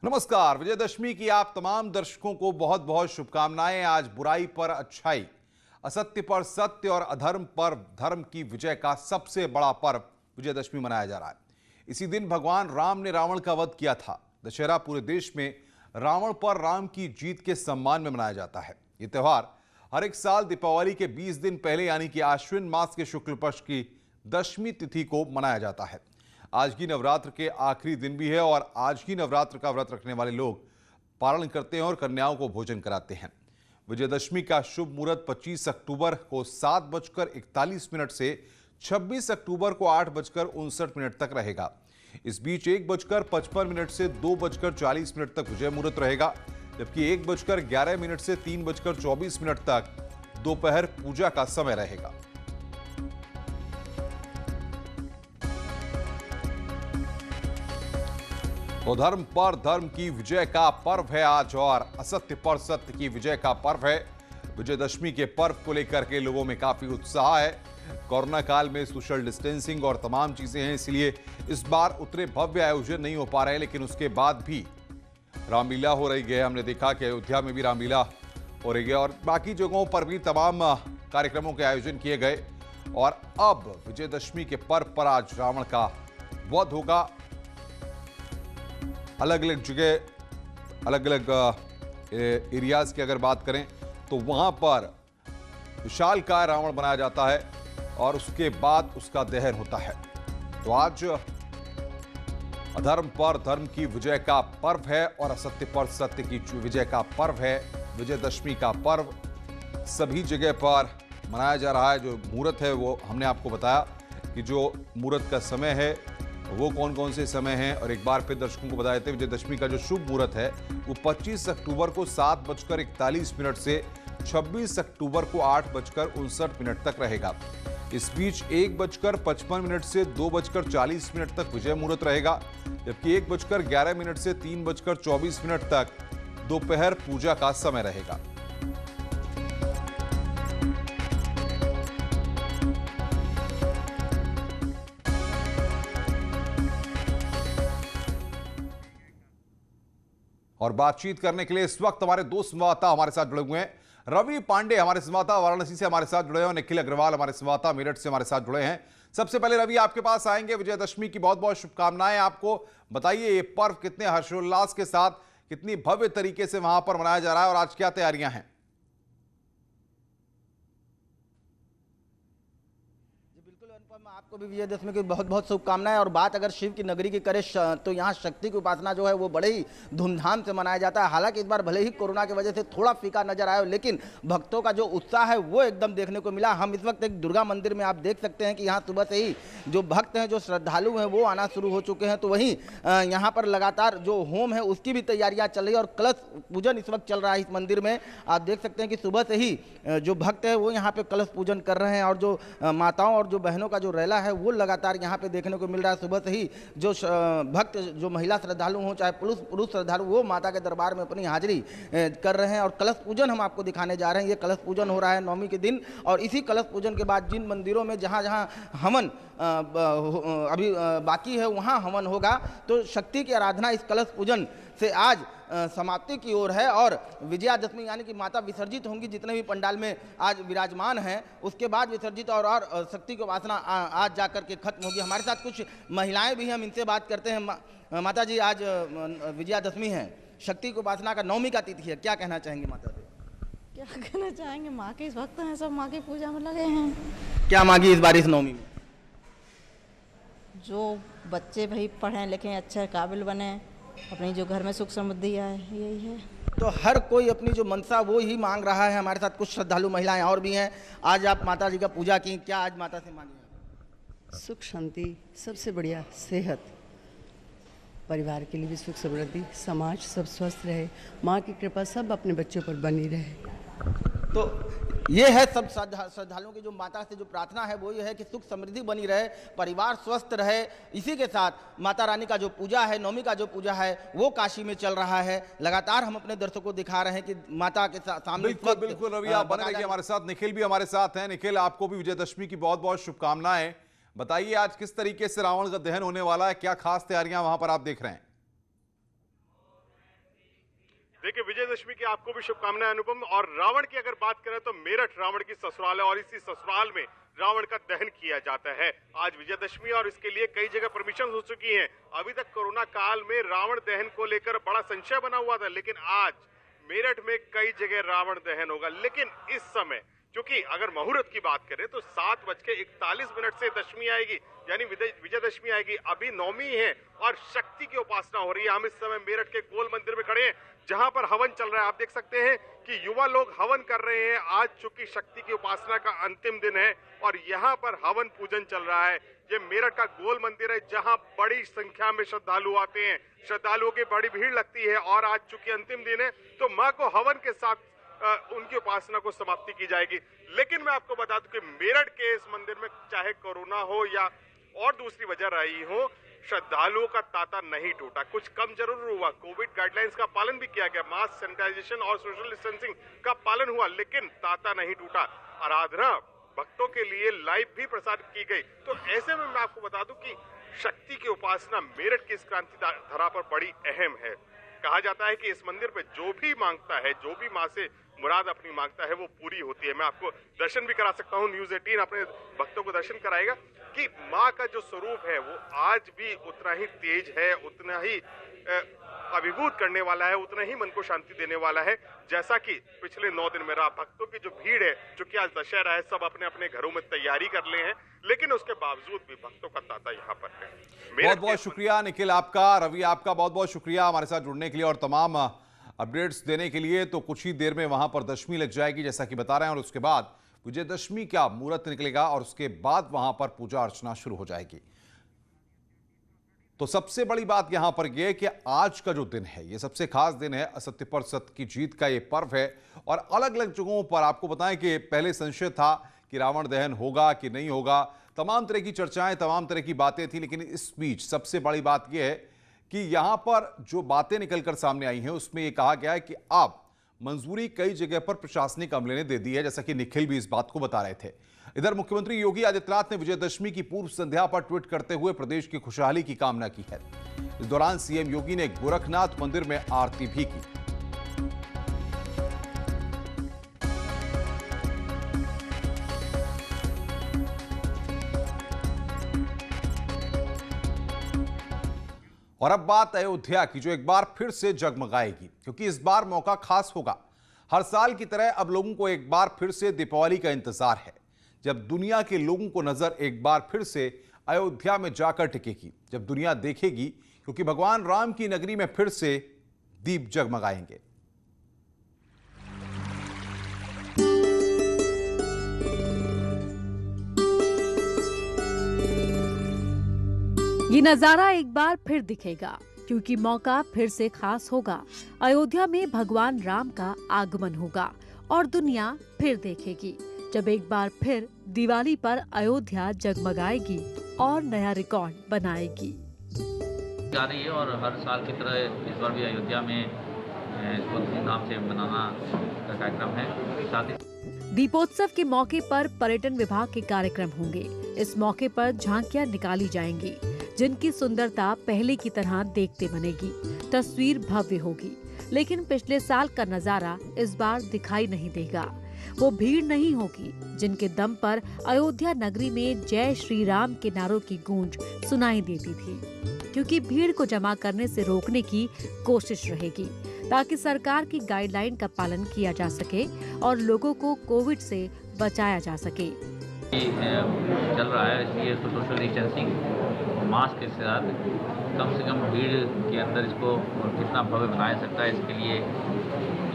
नमस्कार। विजयदशमी की आप तमाम दर्शकों को बहुत बहुत शुभकामनाएं। आज बुराई पर अच्छाई, असत्य पर सत्य और अधर्म पर धर्म की विजय का सबसे बड़ा पर्व विजयदशमी मनाया जा रहा है। इसी दिन भगवान राम ने रावण का वध किया था। दशहरा पूरे देश में रावण पर राम की जीत के सम्मान में मनाया जाता है। ये त्यौहार हर एक साल दीपावली के 20 दिन पहले यानी कि आश्विन मास के शुक्ल पक्ष की दशमी तिथि को मनाया जाता है। आज की नवरात्र के आखिरी दिन भी है और आज की नवरात्र का व्रत रखने वाले लोग पारण करते हैं और कन्याओं को भोजन कराते हैं। विजयदशमी का शुभ मुहूर्त 25 अक्टूबर को 7:41 से 26 अक्टूबर को 8:59 तक रहेगा। इस बीच 1:55 से 2:40 तक विजय मुहूर्त रहेगा, जबकि 1:11 से 3:24 तक दोपहर पूजा का समय रहेगा। तो धर्म पर धर्म की विजय का पर्व है आज और असत्य पर सत्य की विजय का पर्व है। विजयदशमी के पर्व को लेकर के लोगों में काफी उत्साह है। कोरोना काल में सोशल डिस्टेंसिंग और तमाम चीजें हैं, इसलिए इस बार उतने भव्य आयोजन नहीं हो पा रहे, लेकिन उसके बाद भी रामलीला हो रही है। हमने देखा कि अयोध्या में भी रामलीला हो रही है और बाकी जगहों पर भी तमाम कार्यक्रमों के आयोजन किए गए। और अब विजयदशमी के पर्व पर आज रावण का वध होगा। अलग अलग जगह, अलग अलग एरियाज की अगर बात करें तो वहां पर विशालकाय रावण बनाया जाता है और उसके बाद उसका दहन होता है। तो आज अधर्म पर धर्म की विजय का पर्व है और असत्य पर सत्य की विजय का पर्व है। विजयदशमी का पर्व सभी जगह पर मनाया जा रहा है। जो मुहूर्त है वो हमने आपको बताया कि जो मुहूर्त का समय है वो कौन कौन से समय हैं, और एक बार फिर दर्शकों को बता देते हैं विजयदशमी का जो शुभ मुहूर्त है वो 25 अक्टूबर को 7:41 से 26 अक्टूबर को 8:59 तक रहेगा। इस बीच 1:55 से 2:40 तक विजय मुहूर्त रहेगा, जबकि 1:11 से 3:24 तक दोपहर पूजा का समय रहेगा। और बातचीत करने के लिए इस वक्त हमारे दो संवाददाता हमारे साथ जुड़े हुए हैं। रवि पांडे हमारे संवाददाता वाराणसी से हमारे साथ जुड़े हैं और निखिल अग्रवाल हमारे संवाददाता मेरठ से हमारे साथ जुड़े हैं। सबसे पहले रवि, आपके पास आएंगे। विजयदशमी की बहुत बहुत शुभकामनाएं आपको। बताइए, ये पर्व कितने हर्षोल्लास के साथ, कितनी भव्य तरीके से वहां पर मनाया जा रहा है और आज क्या तैयारियां हैं? आपको भी विजयदशमी की बहुत बहुत शुभकामनाएं। और बात अगर शिव की नगरी की करें तो यहाँ शक्ति की उपासना जो है वो बड़े ही धूमधाम से मनाया जाता है। हालांकि इस बार भले ही कोरोना की वजह से थोड़ा फीका नजर आया, लेकिन भक्तों का जो उत्साह है वो एकदम देखने को मिला। हम इस वक्त एक दुर्गा मंदिर में आप देख सकते हैं कि यहाँ सुबह से ही जो भक्त हैं, जो श्रद्धालु हैं, वो आना शुरू हो चुके हैं। तो वहीं यहाँ पर लगातार जो होम है उसकी भी तैयारियाँ चल रही है और कलश पूजन इस वक्त चल रहा है इस मंदिर में। आप देख सकते हैं कि सुबह से ही जो भक्त है वो यहाँ पे कलश पूजन कर रहे हैं और जो माताओं और जो बहनों का जो रैला है वो लगातार यहाँ पे देखने को मिल रहा है। सुबह से ही जो भक्त, जो महिला श्रद्धालु हो चाहे पुरुष श्रद्धालु, वो माता के दरबार में अपनी हाजिरी कर रहे हैं। और कलश पूजन हम आपको दिखाने जा रहे हैं। ये कलश पूजन हो रहा है नवमी के दिन और इसी कलश पूजन के बाद जिन मंदिरों में जहाँ जहाँ हवन अभी बाकी है वहाँ हवन होगा। तो शक्ति की आराधना इस कलश पूजन से आज समाप्ति की ओर है और विजयादशमी यानी कि माता विसर्जित होंगी। जितने भी पंडाल में आज विराजमान हैं उसके बाद विसर्जित और शक्ति की उपासना आज जाकर के खत्म होगी। हमारे साथ कुछ महिलाएं भी हैं, हम इनसे बात करते हैं। माता जी, आज विजयादशमी है, शक्ति की उपासना का नवमी का तिथि है, क्या कहना चाहेंगे माता जी? क्या कहना चाहेंगे, माँ के भक्त हैं, सब माँ की पूजा में लगे हैं। क्या मांगी इस बार इस नवमी में? जो बच्चे भाई पढ़ें लिखें, अच्छे काबिल बने, अपनी जो घर में सुख समृद्धि आए, यही है। तो हर कोई अपनी जो मनसा वो ही मांग रहा है। हमारे साथ कुछ श्रद्धालु महिलाएं और भी हैं। आज आप माता जी का पूजा की, क्या आज माता से मांगी? सुख शांति, सबसे बढ़िया सेहत, परिवार के लिए भी सुख समृद्धि, समाज सब स्वस्थ रहे, माँ की कृपा सब अपने बच्चों पर बनी रहे। तो ये है सब श्रद्धालुओं की जो माता से जो प्रार्थना है वो ये है कि सुख समृद्धि बनी रहे, परिवार स्वस्थ रहे। इसी के साथ माता रानी का जो पूजा है, नवमी का जो पूजा है वो काशी में चल रहा है। लगातार हम अपने दर्शकों को दिखा रहे हैं कि माता के सामने। बिल्कुल रवि, आप बने रहिए हमारे साथ। निखिल भी हमारे साथ हैं। निखिल, आपको भी विजयदशमी की बहुत बहुत शुभकामनाएं। बताइए, आज किस तरीके से रावण का दहन होने वाला है, क्या खास तैयारियां वहां पर आप देख रहे हैं? देखिए, विजयदशमी की आपको भी शुभकामनाएं अनुपम। और रावण की अगर बात करें तो मेरठ रावण की ससुराल है और इसी ससुराल में रावण का दहन किया जाता है। आज विजयदशमी और इसके लिए कई जगह परमिशन हो चुकी हैं। अभी तक कोरोना काल में रावण दहन को लेकर बड़ा संशय बना हुआ था, लेकिन आज मेरठ में कई जगह रावण दहन होगा। लेकिन इस समय क्योंकि अगर मुहूर्त की बात करें तो 7:41 से दशमी आएगी, यानी विजयदशमी आएगी। अभी नौमी है और शक्ति की उपासना हो रही है। हम इस समय मेरठ के गोल मंदिर में खड़े हैं जहां पर हवन चल रहा है। आप देख सकते हैं कि युवा लोग हवन कर रहे हैं। आज चूंकि शक्ति की उपासना का अंतिम दिन है और यहाँ पर हवन पूजन चल रहा है। ये मेरठ का गोल मंदिर है जहां बड़ी संख्या में श्रद्धालु आते हैं। श्रद्धालुओं की बड़ी भीड़ लगती है और आज चूंकि अंतिम दिन है तो मां को हवन के साथ उनकी उपासना को समाप्ति की जाएगी। लेकिन मैं आपको बता दूं कि मेरठ के इस मंदिर में चाहे कोरोना हो या और दूसरी वजह रही हो, श्रद्धालुओं का तांता नहीं टूटा। कुछ कम जरूर हुआ, कोविड गाइडलाइंस का पालन भी किया गया, मास्क, सैनिटाइजेशन और सोशल डिस्टेंसिंग का पालन हुआ, लेकिन तांता नहीं टूटा। आराधना भक्तों के लिए लाइव भी प्रसारित की गई। तो ऐसे में मैं आपको बता दूं कि शक्ति की उपासना मेरठ की इस क्रांति धरा पर बड़ी अहम है। कहा जाता है कि इस मंदिर पे जो भी मांगता है, जो भी मां से मुराद अपनी मांगता है, वो पूरी होती है। मैं आपको दर्शन भी करा सकता हूँ, न्यूज़ 18 अपने भक्तों को दर्शन कराएगा कि मां का जो स्वरूप है वो आज भी उतना ही तेज है, उतना ही अभिभूत करने वाला है, उतना ही मन को शांति देने वाला है जैसा कि पिछले 9 दिन में रहा। भक्तों की जो भीड़ है, चूंकि आज दशहरा है, सब अपने अपने घरों में तैयारी कर ले हैं, लेकिन उसके बावजूद भी भक्तों का तांता यहाँ पर है। बहुत बहुत शुक्रिया निखिल आपका, रवि आपका बहुत बहुत शुक्रिया हमारे साथ जुड़ने के लिए और तमाम अपडेट्स देने के लिए। तो कुछ ही देर में वहां पर दशमी लग जाएगी जैसा कि बता रहे हैं और उसके बाद विजयदशमी का मुहूर्त निकलेगा और उसके बाद वहां पर पूजा अर्चना शुरू हो जाएगी। तो सबसे बड़ी बात यहां पर यह कि आज का जो दिन है ये सबसे खास दिन है। असत्य पर सत्य की जीत का ये पर्व है और अलग अलग जगहों पर आपको बताएं कि पहले संशय था कि रावण दहन होगा कि नहीं होगा, तमाम तरह की चर्चाएं, तमाम तरह की बातें थी। लेकिन इस बीच सबसे बड़ी बात यह है कि यहां पर जो बातें निकलकर सामने आई हैं उसमें यह कहा गया है कि अब मंजूरी कई जगह पर प्रशासनिक अमले ने दे दी है, जैसा कि निखिल भी इस बात को बता रहे थे। इधर मुख्यमंत्री योगी आदित्यनाथ ने विजयदशमी की पूर्व संध्या पर ट्वीट करते हुए प्रदेश की खुशहाली की कामना की है। इस दौरान सीएम योगी ने गोरखनाथ मंदिर में आरती भी की। और अब बात अयोध्या की, जो एक बार फिर से जगमगाएगी, क्योंकि इस बार मौका खास होगा। हर साल की तरह अब लोगों को एक बार फिर से दीपावली का इंतजार है, जब दुनिया के लोगों को नजर एक बार फिर से अयोध्या में जाकर टिकेगी, जब दुनिया देखेगी, क्योंकि भगवान राम की नगरी में फिर से दीप जगमगाएंगे। ये नजारा एक बार फिर दिखेगा, क्योंकि मौका फिर से खास होगा। अयोध्या में भगवान राम का आगमन होगा और दुनिया फिर देखेगी, जब एक बार फिर दिवाली पर अयोध्या जगमगाएगी और नया रिकॉर्ड बनाएगी। जा रही है और हर साल की तरह इस बार भी अयोध्या में इसको धूमधाम से मनाना का कार्यक्रम है। साथ ही दीपोत्सव के मौके पर पर्यटन विभाग के कार्यक्रम होंगे। इस मौके पर झांकियां निकाली जाएंगी, जिनकी सुंदरता पहले की तरह देखते बनेगी। तस्वीर भव्य होगी, लेकिन पिछले साल का नजारा इस बार दिखाई नहीं देगा। वो भीड़ नहीं होगी जिनके दम पर अयोध्या नगरी में जय श्री राम के नारों की गूंज सुनाई देती थी, क्योंकि भीड़ को जमा करने से रोकने की कोशिश रहेगी, ताकि सरकार की गाइडलाइन का पालन किया जा सके और लोगों को कोविड से बचाया जा सके। चल रहा है, इसलिए इसको सोशल डिस्टेंसिंग मास्क के साथ कम से कम भीड़ के अंदर इसको कितना भव्य बनाया सकता है, इसके लिए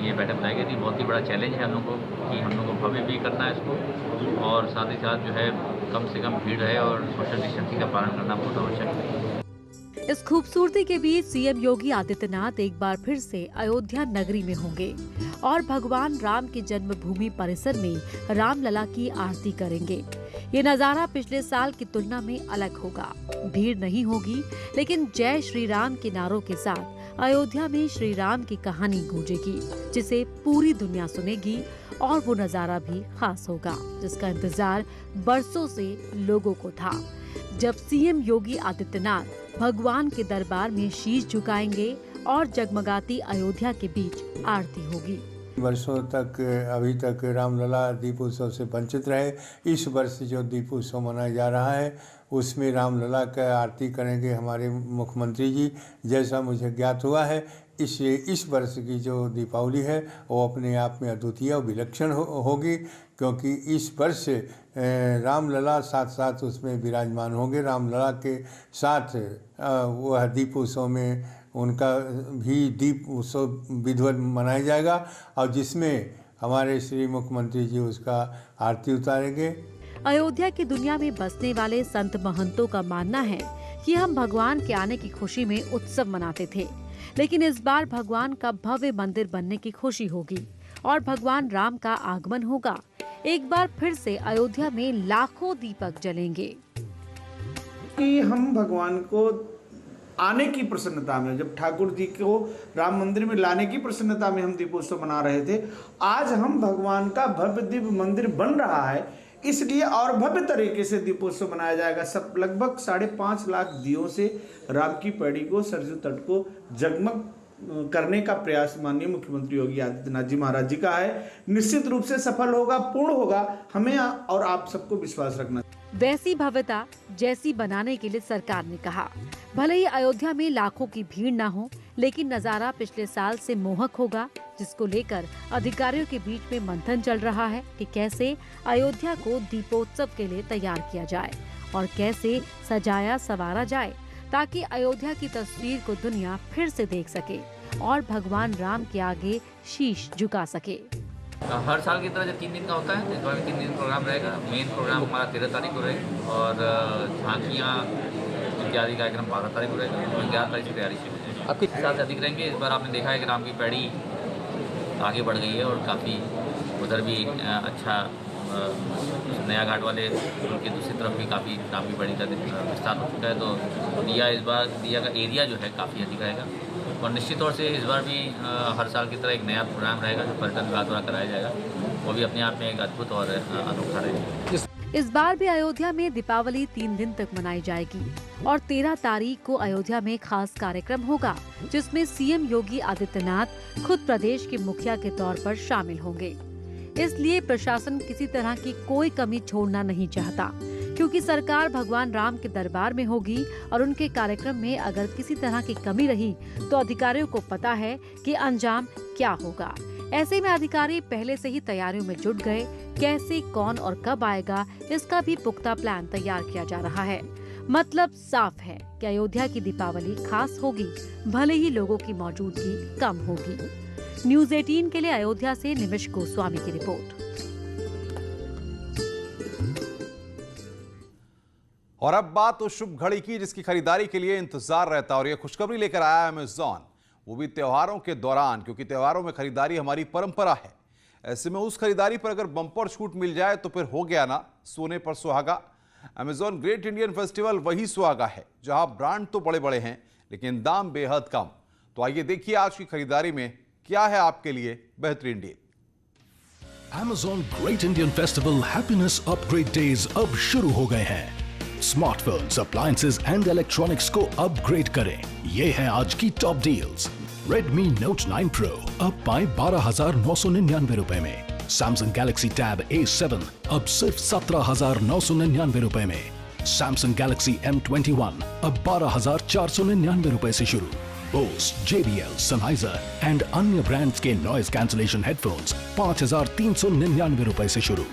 ये बैठक बनाई गई थी। बहुत ही बड़ा चैलेंज है हम लोग को कि हम लोग को भव्य भी करना है इसको, और साथ ही साथ जो है कम से कम भीड़ है और सोशल डिस्टेंसिंग का पालन करना बहुत आवश्यक है। इस खूबसूरती के बीच सीएम योगी आदित्यनाथ एक बार फिर से अयोध्या नगरी में होंगे और भगवान राम की जन्मभूमि परिसर में रामलला की आरती करेंगे। ये नजारा पिछले साल की तुलना में अलग होगा। भीड़ नहीं होगी, लेकिन जय श्री राम के नारों के साथ अयोध्या में श्री राम की कहानी गूंजेगी, जिसे पूरी दुनिया सुनेगी। और वो नजारा भी खास होगा, जिसका इंतजार बरसों से लोगों को था, जब सीएम योगी आदित्यनाथ भगवान के दरबार में शीश झुकाएंगे और जगमगाती अयोध्या के बीच आरती होगी। वर्षों तक अभी तक रामलला दीप उत्सव से वंचित रहे। इस वर्ष जो दीप उत्सव मनाया जा रहा है उसमें रामलला का आरती करेंगे हमारे मुख्यमंत्री जी। जैसा मुझे ज्ञात हुआ है इस वर्ष की जो दीपावली है वो अपने आप में अद्वितीय और विलक्षण होगी, क्योंकि इस वर्ष रामलला साथ साथ उसमें विराजमान होंगे। रामलला के साथ वह दीप उत्सव में उनका भी दीप उत्सव विधिवत मनाया जाएगा और जिसमें हमारे श्री मुख्यमंत्री जी उसका आरती उतारेंगे। अयोध्या की दुनिया में बसने वाले संत महंतों का मानना है कि हम भगवान के आने की खुशी में उत्सव मनाते थे, लेकिन इस बार भगवान का भव्य मंदिर बनने की खुशी होगी और भगवान राम का आगमन होगा। एक बार फिर से अयोध्या में लाखों दीपक जलेंगे। कि हम भगवान को आने की प्रसन्नता में, जब ठाकुर जी को राम मंदिर में लाने की प्रसन्नता में हम दीपोत्सव मना रहे थे, आज हम भगवान का भव्य दिव्य मंदिर बन रहा है, इसलिए और भव्य तरीके से दीपोत्सव मनाया जाएगा। सब लगभग 5.5 लाख दियों से राम की पैड़ी को, सरयू तट को जगमग करने का प्रयास माननीय मुख्यमंत्री योगी आदित्यनाथ जी महाराज जी का है। निश्चित रूप से सफल होगा, पूर्ण होगा। हमें और आप सबको विश्वास रखना। वैसी भव्यता जैसी बनाने के लिए सरकार ने कहा, भले ही अयोध्या में लाखों की भीड़ ना हो, लेकिन नजारा पिछले साल से मोहक होगा, जिसको लेकर अधिकारियों के बीच में मंथन चल रहा है कि कैसे अयोध्या को दीपोत्सव के लिए तैयार किया जाए और कैसे सजाया संवारा जाए, ताकि अयोध्या की तस्वीर को दुनिया फिर से देख सके और भगवान राम के आगे शीश झुका सके। हर साल की तरह जो 3 दिन का होता है, इस बार भी 3 दिन प्रोग्राम रहेगा। मेन प्रोग्राम हमारा 13 तारीख को रहेगा और झांकियाँ इत्यादि कार्यक्रम 12 तारीख को रहेगा और 11 तारीख की तैयारी शुरू हो जाएगी। आपके हिसाब से अधिक रहेंगे। इस बार आपने देखा है कि राम की पैड़ी आगे बढ़ गई है और काफ़ी उधर भी अच्छा नया घाट वाले उनकी दूसरी तरफ भी काफ़ी राम की पैड़ी का विस्तार हो चुका है। तो इस बार दिया का एरिया जो है काफ़ी अधिक रहेगा और निश्चित तौर से इस बार भी हर साल की तरह एक नया प्रोग्राम रहेगा जो पर्यटन विभाग द्वारा कराया जाएगा। वो भी अपने आप में एक अद्भुत और अनोखा रहेगा। इस बार भी अयोध्या में दीपावली 3 दिन तक मनाई जाएगी और 13 तारीख को अयोध्या में खास कार्यक्रम होगा, जिसमें सीएम योगी आदित्यनाथ खुद प्रदेश के मुखिया के तौर पर शामिल होंगे। इसलिए प्रशासन किसी तरह की कोई कमी छोड़ना नहीं चाहता, क्योंकि सरकार भगवान राम के दरबार में होगी और उनके कार्यक्रम में अगर किसी तरह की कमी रही तो अधिकारियों को पता है कि अंजाम क्या होगा। ऐसे में अधिकारी पहले से ही तैयारियों में जुट गए। कैसे, कौन और कब आएगा, इसका भी पुख्ता प्लान तैयार किया जा रहा है। मतलब साफ है कि अयोध्या की दीपावली खास होगी, भले ही लोगों की मौजूदगी कम होगी। न्यूज़ 18 के लिए अयोध्या से निमिष गोस्वामी की रिपोर्ट। और अब बात उस शुभ घड़ी की जिसकी खरीदारी के लिए इंतजार रहता है और ये खुशखबरी लेकर आया है अमेज़न, वो भी त्योहारों के दौरान, क्योंकि त्योहारों में खरीदारी हमारी परंपरा है। ऐसे में उस खरीदारी पर अगर बम्पर छूट मिल जाए तो फिर हो गया ना सोने पर सुहागा। अमेज़न ग्रेट इंडियन फेस्टिवल वही सुहागा है जहां ब्रांड तो बड़े बड़े हैं लेकिन दाम बेहद कम। तो आइए देखिए आज की खरीदारी में क्या है आपके लिए बेहतरीन deal. Amazon Great Indian Festival Happiness Upgrade Days अब शुरू हो गए हैं। स्मार्टफोन्स, अप्लायंसेज एंड इलेक्ट्रॉनिक्स को अपग्रेड करें। ये है आज की top deals. Redmi Note 9 Pro अब पाएं 12,999 रुपए में। Samsung Galaxy Tab A7 अब सिर्फ 17,999 रुपए में। Samsung Galaxy M21 अब 12,499 रुपए से शुरू। Bose, JBL, Sennheiser एंड अन्य ब्रांड्स के नॉइज कैंसलेशन हेडफोन्स 5,399 रुपए से शुरू।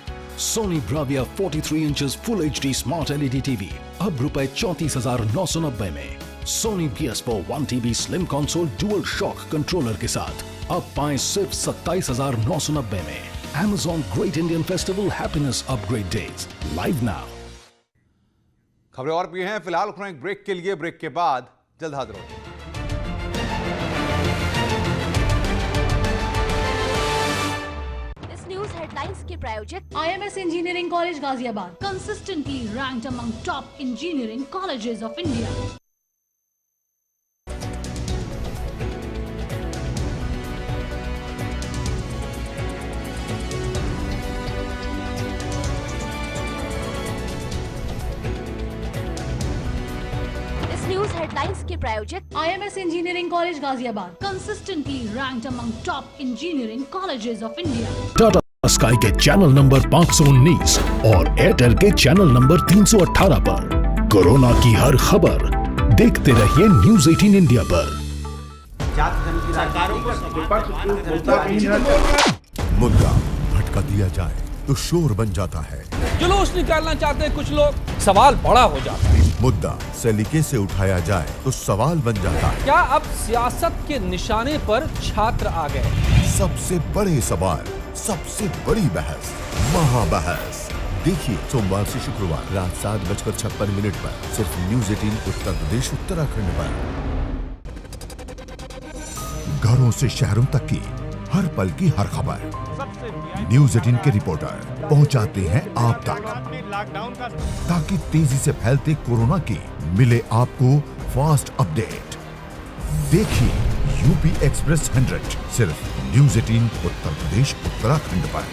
Sony Bravia 43 inches Full HD Smart LED TV अब रुपए 34,990 में। Sony PS4 1TB Slim Console Dual Shock controller के साथ अब पाएं सिर्फ 27,990 में। Amazon Great Indian Festival Happiness Upgrade Days Live now। खबरें और भी हैं, फिलहाल रुकना एक ब्रेक के लिए। ब्रेक के बाद जल्द हाजिर होंगे। हेडलाइंस के प्रायोजक IMS engineering college Ghaziabad, consistently ranked among top engineering colleges of India. इस न्यूज हेडलाइन हेडलाइंस के प्रायोजक IMS engineering college Ghaziabad, consistently ranked among top engineering colleges of India. Tata sky के चैनल नंबर 519 और एयरटेल के चैनल नंबर 318 पर corona की हर खबर देखते रहिए न्यूज़ 18 इंडिया पर। मुद्दा भटका दिया जाए तो शोर बन जाता है, जुलूस निकालना चाहते हैं कुछ लोग, सवाल बड़ा हो जाता है। मुद्दा सलीके से उठाया जाए तो सवाल बन जाता है। क्या अब सियासत के निशाने पर छात्र आ गए? सबसे बड़े सवाल, सबसे बड़ी बहस, महाबहस देखिए सोमवार से शुक्रवार रात 7:56 पर सिर्फ न्यूज़ 18 उत्तर प्रदेश उत्तराखंड पर। घरों से शहरों तक की हर पल की हर खबर न्यूज़ 18 के रिपोर्टर पहुंचाते हैं आप तक, ताकि तेजी से फैलते कोरोना की मिले आपको फास्ट अपडेट। देखिए यूपी एक्सप्रेस 100 सिर्फ न्यूज़ 18 उत्तर प्रदेश उत्तराखंड पर।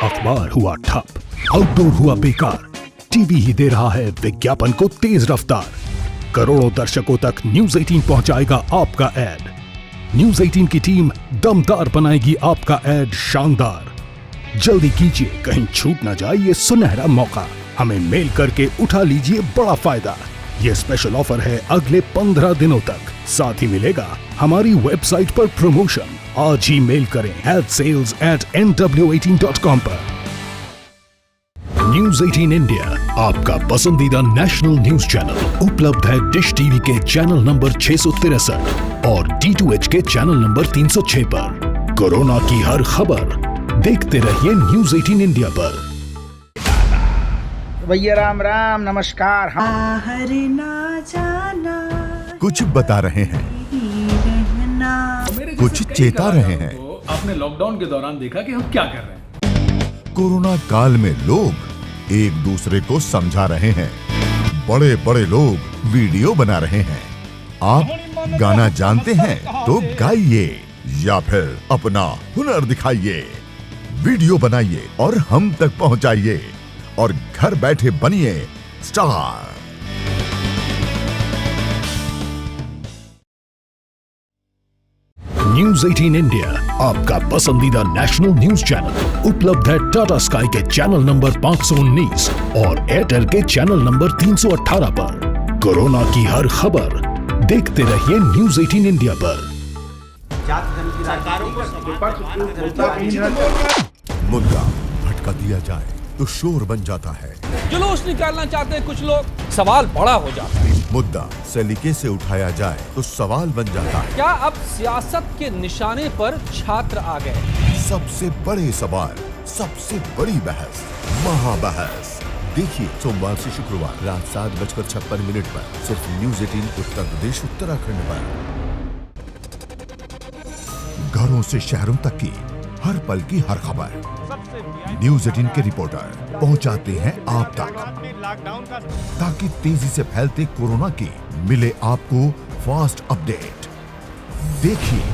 अखबार हुआ ठप, आउटडोर हुआ बेकार, टीवी ही दे रहा है विज्ञापन को तेज रफ्तार। करोड़ों दर्शकों तक न्यूज़ 18 पहुंचाएगा आपका ऐड। न्यूज़ 18 की टीम दमदार बनाएगी आपका ऐड शानदार। जल्दी कीजिए, कहीं छूट ना जाए ये सुनहरा मौका। हमें मेल करके उठा लीजिए बड़ा फायदा। ये स्पेशल ऑफर है अगले 15 दिनों तक। साथ ही मिलेगा हमारी वेबसाइट पर प्रमोशन। आज ही मेल करें sales@nw18.com पर। न्यूज़ 18 इंडिया आपका पसंदीदा नेशनल न्यूज चैनल उपलब्ध है डिश टीवी के चैनल नंबर 663 और D2H के चैनल नंबर 306 पर। कोरोना की हर खबर देखते रहिए न्यूज़ 18 इंडिया पर। भैया राम राम नमस्कार। कुछ बता रहे हैं, कुछ चेता रहे हैं। आपने लॉकडाउन के दौरान देखा कि हम क्या कर रहे हैं। कोरोना काल में लोग एक दूसरे को समझा रहे हैं। बड़े बड़े लोग वीडियो बना रहे हैं। आप गाना जानते हैं तो गाइए या फिर अपना हुनर दिखाइए। वीडियो बनाइए और हम तक पहुंचाइए और घर बैठे बनिए स्टार। न्यूज़ 18 इंडिया आपका पसंदीदा नेशनल न्यूज चैनल उपलब्ध है टाटा स्काई के चैनल नंबर 519 और एयरटेल के चैनल नंबर 318 पर। कोरोना की हर खबर देखते रहिए न्यूज़ 18 इंडिया पर। मुद्दा भटका दिया जाए तो शोर बन जाता है, जुलूस निकालना चाहते हैं कुछ लोग, सवाल बड़ा हो जाता है। मुद्दा सलीके से उठाया जाए तो सवाल बन जाता है। क्या अब सियासत के निशाने पर छात्र आ गए? सबसे बड़े सवाल, सबसे बड़ी बहस, महाबहस देखिए सोमवार से शुक्रवार रात 7:56 पर सिर्फ न्यूज़ 18 उत्तर प्रदेश उत्तराखंड पर। घरों से शहरों तक की हर पल की हर खबर न्यूज़ 18 के रिपोर्टर पहुंचाते हैं आप तक, ताकि तेजी से फैलते कोरोना की मिले आपको फास्ट अपडेट। देखिए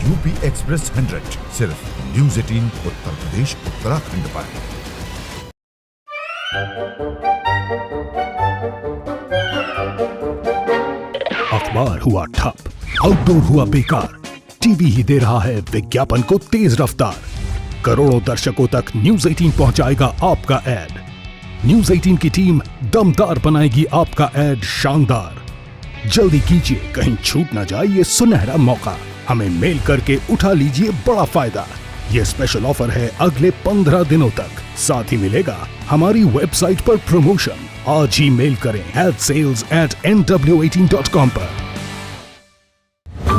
यूपी एक्सप्रेस 100 सिर्फ न्यूज़ 18 उत्तर प्रदेश उत्तराखंड पर। अखबार हुआ ठप, आउटडोर हुआ बेकार, टीवी ही दे रहा है विज्ञापन को तेज रफ्तार। करोड़ों दर्शकों तक न्यूज़ 18 पहुंचाएगा आपका ऐड। न्यूज़ 18 की टीम दमदार बनाएगी आपका ऐड शानदार। जल्दी कीजिए, कहीं छूट ना जाए ये सुनहरा मौका। हमें मेल करके उठा लीजिए बड़ा फायदा। ये स्पेशल ऑफर है अगले 15 दिनों तक। साथ ही मिलेगा हमारी वेबसाइट पर प्रमोशन। आज ही मेल करें sales@nw18.com पर।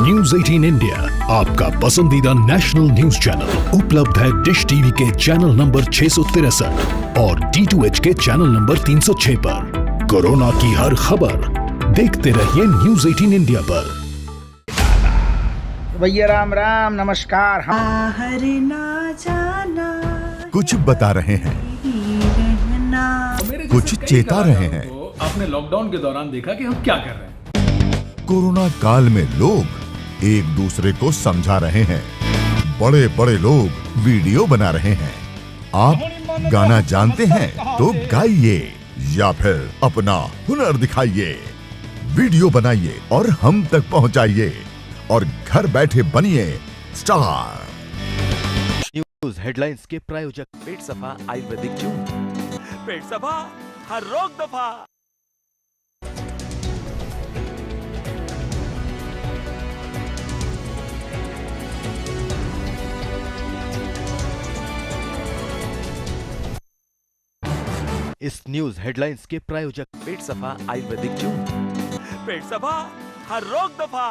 न्यूज़ 18 इंडिया आपका पसंदीदा नेशनल न्यूज चैनल उपलब्ध है डिश टीवी के चैनल नंबर 663 और D2H के चैनल नंबर 306 पर। कोरोना की हर खबर देखते रहिए न्यूज़ 18 इंडिया पर। भैया राम राम नमस्कार। कुछ बता रहे हैं, कुछ चेता रहे हैं। आपने लॉकडाउन के दौरान देखा कि हम क्या कर रहे हैं। कोरोना काल में लोग एक दूसरे को समझा रहे हैं। बड़े बड़े लोग वीडियो बना रहे हैं। आप गाना जानते हैं तो गाइए या फिर अपना हुनर दिखाइए, वीडियो बनाइए और हम तक पहुंचाइए और घर बैठे बनिए स्टार। न्यूज हेडलाइंस के प्रायोजक पेट सफा आयुर्वेदिक जून, पेट सफा हर रोग दफा। इस न्यूज हेडलाइंस के प्रायोजक पेट सफा आयुर्वेदिक जून, पेट सफा हर रोग दफा।